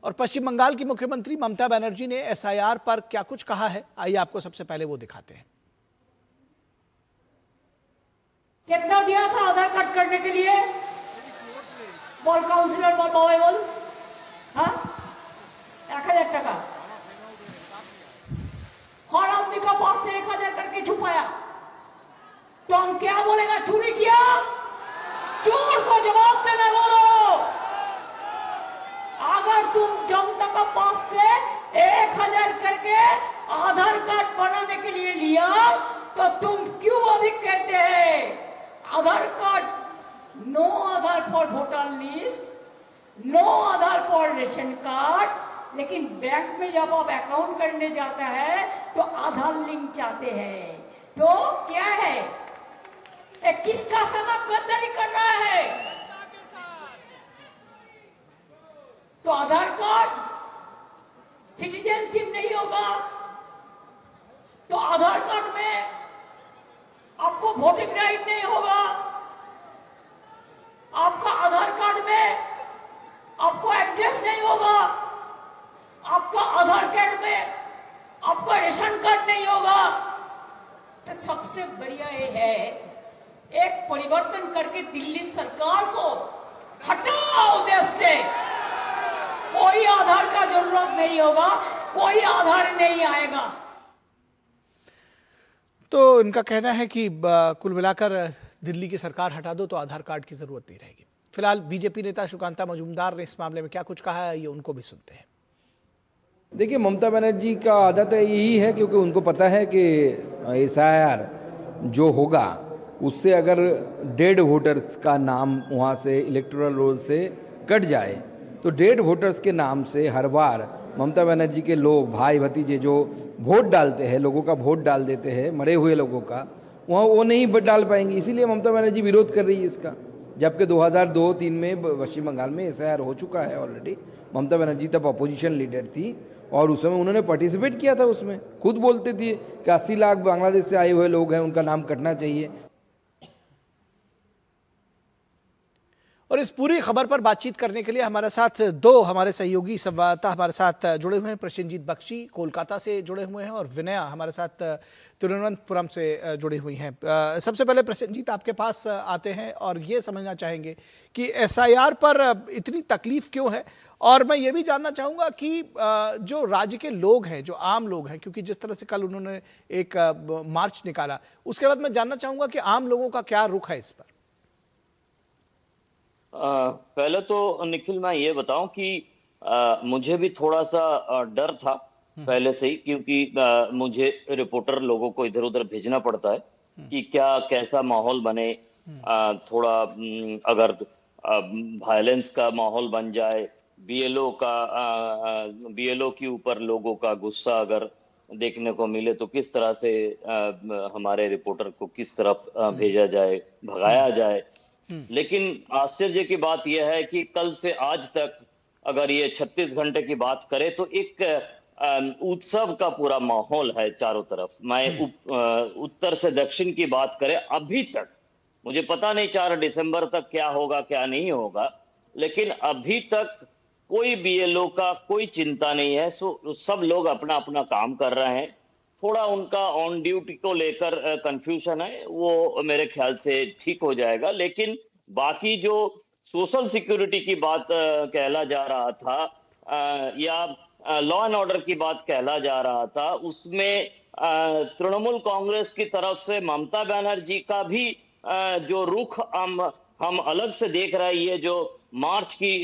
और पश्चिम बंगाल की मुख्यमंत्री ममता बनर्जी ने एसआईआर पर क्या कुछ कहा है, आइए आपको सबसे पहले वो दिखाते हैं। कितना दिया था आधार कार्ड करने के लिए? बोल काउंसिलर, बोल बाबा, बोल। हाँ, 1000 টাকা हर आदमी का पास से 1000 करके छुपाया। तो हम क्या बोलेगा? चोरी किया? चोर को जवाब देना बोलो। अगर तुम जनता का पास से 1000 करके आधार कार्ड बनाने के लिए लिया, तो तुम क्यों अभी कहते हैं Aadhaar card, no Aadhaar for voter list, no Aadhaar for ration card, लेकिन बैंक में जब आप अकाउंट करने जाता है तो आधार लिंक चाहते हैं। तो क्या है, किसका साथ गद्दारी कर रहा है? तो आधार कार्ड सिटीजनशिप नहीं होगा, तो आधार कार्ड में आपको वोटिंग राइट नहीं होगा, आपका आधार कार्ड में आपको एड्रेस नहीं होगा, आपका आधार कार्ड में आपका रेशन कार्ड नहीं होगा। तो सबसे बढ़िया ये है, एक परिवर्तन करके दिल्ली सरकार को हटाओ देश से। कोई आधार का जरूरत नहीं होगा, कोई आधार नहीं आएगा। तो इनका कहना है कि कुल मिलाकर दिल्ली की सरकार हटा दो तो आधार कार्ड की जरूरत नहीं रहेगी। फिलहाल बीजेपी नेता सुकांता मजूमदार ने इस मामले में क्या कुछ कहा है, ये उनको भी सुनते हैं। देखिए, ममता बनर्जी का आदत यही है, क्योंकि उनको पता है कि एसआईआर जो होगा उससे अगर डेड वोटर्स का नाम वहाँ से इलेक्टोरल रोल से कट जाए तो डेड वोटर्स के नाम से हर बार ममता बनर्जी के लोग, भाई भतीजे जो वोट डालते हैं, लोगों का वोट डाल देते हैं, मरे हुए लोगों का, वहाँ वो नहीं डाल पाएंगे। इसीलिए ममता बनर्जी विरोध कर रही है इसका, जबकि 2002-03 में पश्चिम बंगाल में एसआईआर हो चुका है ऑलरेडी। ममता बनर्जी तब अपोजिशन लीडर थी और उस समय उन्होंने पार्टिसिपेट किया था उसमें। खुद बोलते थे कि 80 लाख बांग्लादेश से आए हुए लोग हैं, उनका नाम कटना चाहिए। और इस पूरी खबर पर बातचीत करने के लिए हमारे साथ दो हमारे सहयोगी संवाददाता हमारे साथ जुड़े हुए हैं। प्रसेनजीत बख्शी कोलकाता से जुड़े हुए हैं और विनया हमारे साथ तिरुवनंतपुरम से जुड़ी हुई हैं। सबसे पहले प्रसेनजीत आपके पास आते हैं और ये समझना चाहेंगे कि एसआईआर पर इतनी तकलीफ क्यों है, और मैं ये भी जानना चाहूँगा कि जो राज्य के लोग हैं, जो आम लोग हैं, क्योंकि जिस तरह से कल उन्होंने एक मार्च निकाला, उसके बाद मैं जानना चाहूँगा कि आम लोगों का क्या रुख है इस पर। पहले तो निखिल मैं ये बताऊं कि मुझे भी थोड़ा सा डर था पहले से ही, क्योंकि मुझे रिपोर्टर लोगों को इधर उधर भेजना पड़ता है कि क्या कैसा माहौल बने। थोड़ा अगर वायलेंस का माहौल बन जाए, बीएलओ के ऊपर लोगों का गुस्सा अगर देखने को मिले तो किस तरह से हमारे रिपोर्टर को किस तरफ भेजा जाए, भगाया जाए। लेकिन आश्चर्य की बात यह है कि कल से आज तक अगर ये 36 घंटे की बात करें तो एक उत्सव का पूरा माहौल है चारों तरफ। मैं उत्तर से दक्षिण की बात करें, अभी तक मुझे पता नहीं 4 दिसंबर तक क्या होगा क्या नहीं होगा, लेकिन अभी तक कोई बीएलओ का कोई चिंता नहीं है। सब लोग अपना अपना काम कर रहे हैं। थोड़ा उनका ऑन ड्यूटी को लेकर कंफ्यूजन है, वो मेरे ख्याल से ठीक हो जाएगा। लेकिन बाकी जो सोशल सिक्योरिटी की बात कहला जा रहा था या लॉ एंड ऑर्डर की बात कहला जा रहा था, उसमें तृणमूल कांग्रेस की तरफ से ममता बनर्जी का भी जो रुख हम अलग से देख रहे हैं। ये जो मार्च की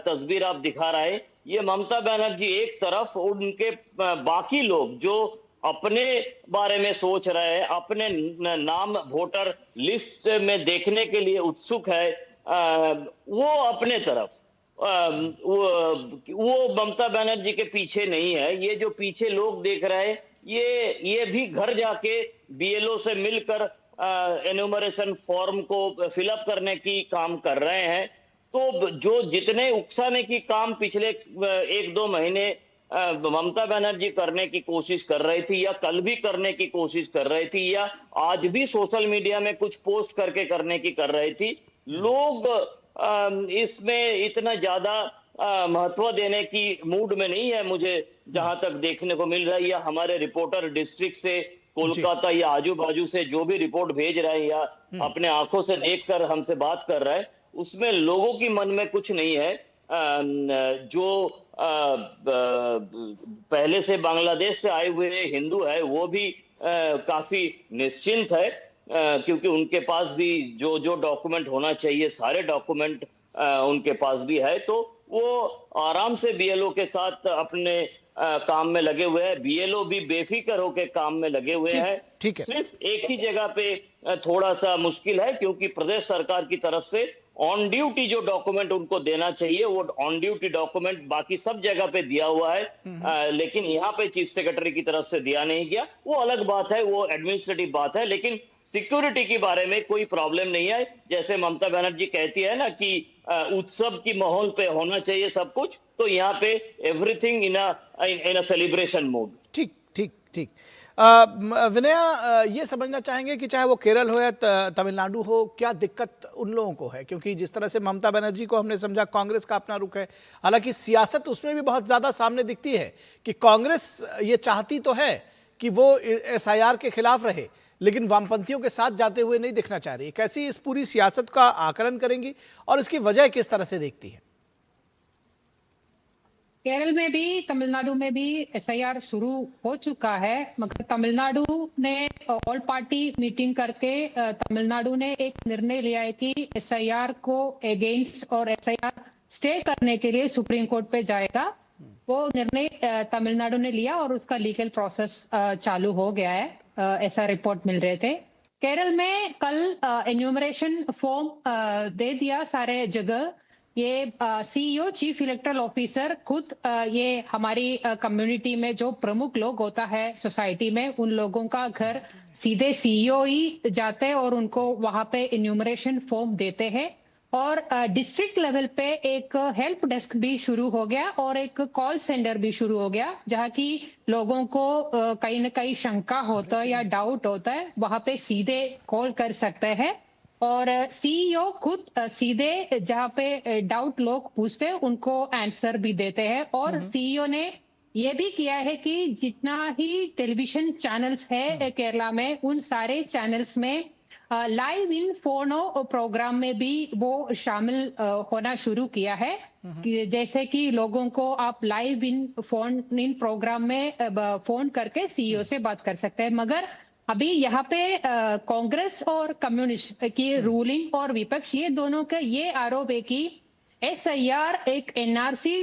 तस्वीर आप दिखा रहे हैं, ये ममता बनर्जी एक तरफ, उनके बाकी लोग जो अपने बारे में सोच रहे हैं, अपने नाम वोटर लिस्ट में देखने के लिए उत्सुक है, वो अपने तरफ, वो ममता बनर्जी के पीछे नहीं है। ये जो पीछे लोग देख रहे हैं, ये भी घर जाके बीएलओ से मिलकर एनुमरेशन फॉर्म को फिलअप करने की काम कर रहे हैं। तो जो जितने उकसाने की काम पिछले 1-2 महीने ममता बनर्जी करने की कोशिश कर रही थी, या कल भी करने की कोशिश कर रही थी, या आज भी सोशल मीडिया में कुछ पोस्ट करके करने की कर रही थी, लोग इसमें इतना ज्यादा महत्व देने की मूड में नहीं है, मुझे जहां तक देखने को मिल रहा है। या हमारे रिपोर्टर डिस्ट्रिक्ट से, जी। कोलकाता या आजू बाजू से जो भी रिपोर्ट भेज रहे हैं या अपने आंखों से देखकर हमसे बात कर रहे हैं, उसमें लोगों की मन में कुछ नहीं है। जो पहले से बांग्लादेश से आए हुए हिंदू है वो भी काफी निश्चिंत है, क्योंकि उनके पास भी जो जो डॉक्यूमेंट होना चाहिए सारे डॉक्यूमेंट उनके पास भी है। तो वो आराम से बीएलओ के साथ अपने काम में लगे हुए हैं। बीएलओ भी बेफिक्र होकर काम में लगे हुए ठीक हैं। ठीक है। सिर्फ एक ही जगह पे थोड़ा सा मुश्किल है, क्योंकि प्रदेश सरकार की तरफ से ऑन ड्यूटी जो डॉक्यूमेंट उनको देना चाहिए वो ऑन ड्यूटी डॉक्यूमेंट बाकी सब जगह पे दिया हुआ है, लेकिन यहाँ पे चीफ सेक्रेटरी की तरफ से दिया नहीं गया। वो अलग बात है, वो एडमिनिस्ट्रेटिव बात है, लेकिन सिक्योरिटी के बारे में कोई प्रॉब्लम नहीं है। जैसे ममता बनर्जी कहती है ना कि उत्सव की माहौल पे होना चाहिए सब कुछ, तो यहाँ पे everything in a celebration mood. ठीक ठीक ठीक। विनया, ये समझना चाहेंगे कि चाहे वो केरल हो या तमिलनाडु हो, क्या दिक्कत उन लोगों को है? क्योंकि जिस तरह से ममता बनर्जी को हमने समझा, कांग्रेस का अपना रुख है, हालांकि सियासत उसमें भी बहुत ज्यादा सामने दिखती है कि कांग्रेस ये चाहती तो है कि वो एसआईआर के खिलाफ रहे, लेकिन वामपंथियों के साथ जाते हुए नहीं दिखना चाह रही। कैसी इस पूरी सियासत का आकलन करेंगी और इसकी वजह किस तरह से देखती है? केरल में भी तमिलनाडु में भी एसआईआर शुरू हो चुका है, मगर तमिलनाडु ने ऑल पार्टी मीटिंग करके तमिलनाडु ने एक निर्णय लिया है कि एसआईआर को अगेंस्ट और एसआईआर स्टे करने के लिए सुप्रीम कोर्ट पे जाएगा। वो निर्णय तमिलनाडु ने लिया और उसका लीगल प्रोसेस चालू हो गया है, ऐसा रिपोर्ट मिल रहे थे। केरल में कल एन्यूमरेशन फॉर्म दे दिया सारे जगह। ये सीईओ चीफ इलेक्टोरल ऑफिसर खुद ये हमारी कम्युनिटी में जो प्रमुख लोग होता है सोसाइटी में, उन लोगों का घर सीधे सीईओ ही जाते हैं और उनको वहां पे एन्यूमरेशन फॉर्म देते हैं। और डिस्ट्रिक्ट लेवल पे एक हेल्प डेस्क भी शुरू हो गया और एक कॉल सेंटर भी शुरू हो गया, जहाँ की लोगों को कहीं ना कहीं शंका होता है या डाउट होता है, वहां पे सीधे कॉल कर सकते हैं। और सीईओ खुद सीधे जहाँ पे डाउट लोग पूछते हैं उनको आंसर भी देते हैं। और सीईओ ने ये भी किया है कि जितना ही टेलीविजन चैनल्स है केरला में, उन सारे चैनल्स में लाइव इन फोनो प्रोग्राम में भी वो शामिल होना शुरू किया है। कि जैसे कि लोगों को आप live in phone in programme में फोन करके सीईओ से बात कर सकते हैं। मगर अभी यहाँ पे कांग्रेस और कम्युनिस्ट की रूलिंग और विपक्ष, ये दोनों का ये आरोप है कि एसआईआर एक एनआरसी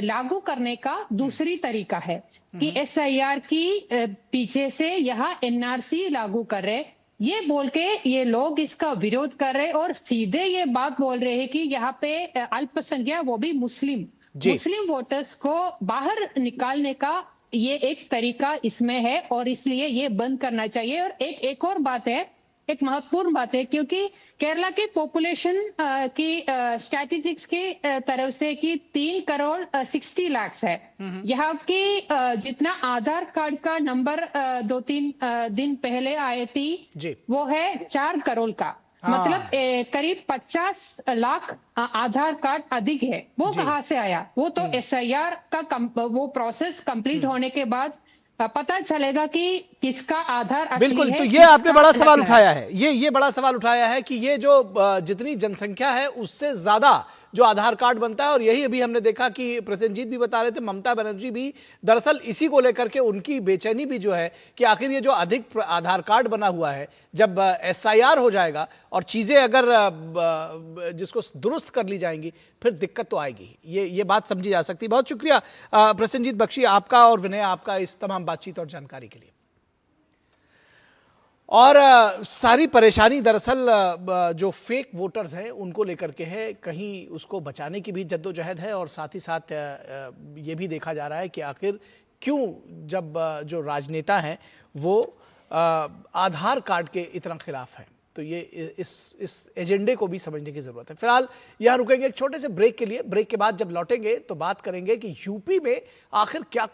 लागू करने का दूसरी तरीका है, कि एसआईआर की पीछे से यहाँ एनआरसी लागू कर रहे, ये बोल के ये लोग इसका विरोध कर रहे और सीधे ये बात बोल रहे हैं कि यहाँ पे अल्पसंख्यक वो भी मुस्लिम वोटर्स को बाहर निकालने का ये एक तरीका इसमें है और इसलिए ये बंद करना चाहिए। और एक और बात है, एक महत्वपूर्ण बात है, क्योंकि केरला की पॉपुलेशन की स्टैटिस्टिक्स की तरफ से कि 3 करोड़ 60 लाख है। यहाँ की जितना आधार कार्ड का नंबर 2-3 दिन पहले आए थी वो है 4 करोड़ का। मतलब करीब 50 लाख आधार कार्ड अधिक है। वो कहाँ से आया? वो तो एसआईआर का वो प्रोसेस कंप्लीट होने के बाद पता चलेगा कि किसका आधार असली बिल्कुल है। तो ये आपने बड़ा सवाल उठाया है, ये बड़ा सवाल उठाया है कि ये जो जितनी जनसंख्या है उससे ज्यादा जो आधार कार्ड बनता है, और यही अभी हमने देखा कि प्रसेनजीत भी बता रहे थे, ममता बनर्जी भी दरअसल इसी को लेकर के उनकी बेचैनी भी जो है कि आखिर ये जो अधिक आधार कार्ड बना हुआ है, जब एसआईआर हो जाएगा और चीजें अगर जिसको दुरुस्त कर ली जाएंगी फिर दिक्कत तो आएगी। ये बात समझी जा सकती है। बहुत शुक्रिया प्रसेनजीत बख्शी आपका और विनय आपका इस तमाम बातचीत और जानकारी के लिए। और सारी परेशानी दरअसल जो फेक वोटर्स हैं उनको लेकर के है, कहीं उसको बचाने की भी जद्दोजहद है और साथ ही साथ ये भी देखा जा रहा है कि आखिर क्यों जब जो राजनेता हैं वो आधार कार्ड के इतना खिलाफ हैं। तो ये इस एजेंडे को भी समझने की जरूरत है। फिलहाल यहाँ रुकेंगे एक छोटे से ब्रेक के लिए। ब्रेक के बाद जब लौटेंगे तो बात करेंगे कि यूपी में आखिर क्या कुछ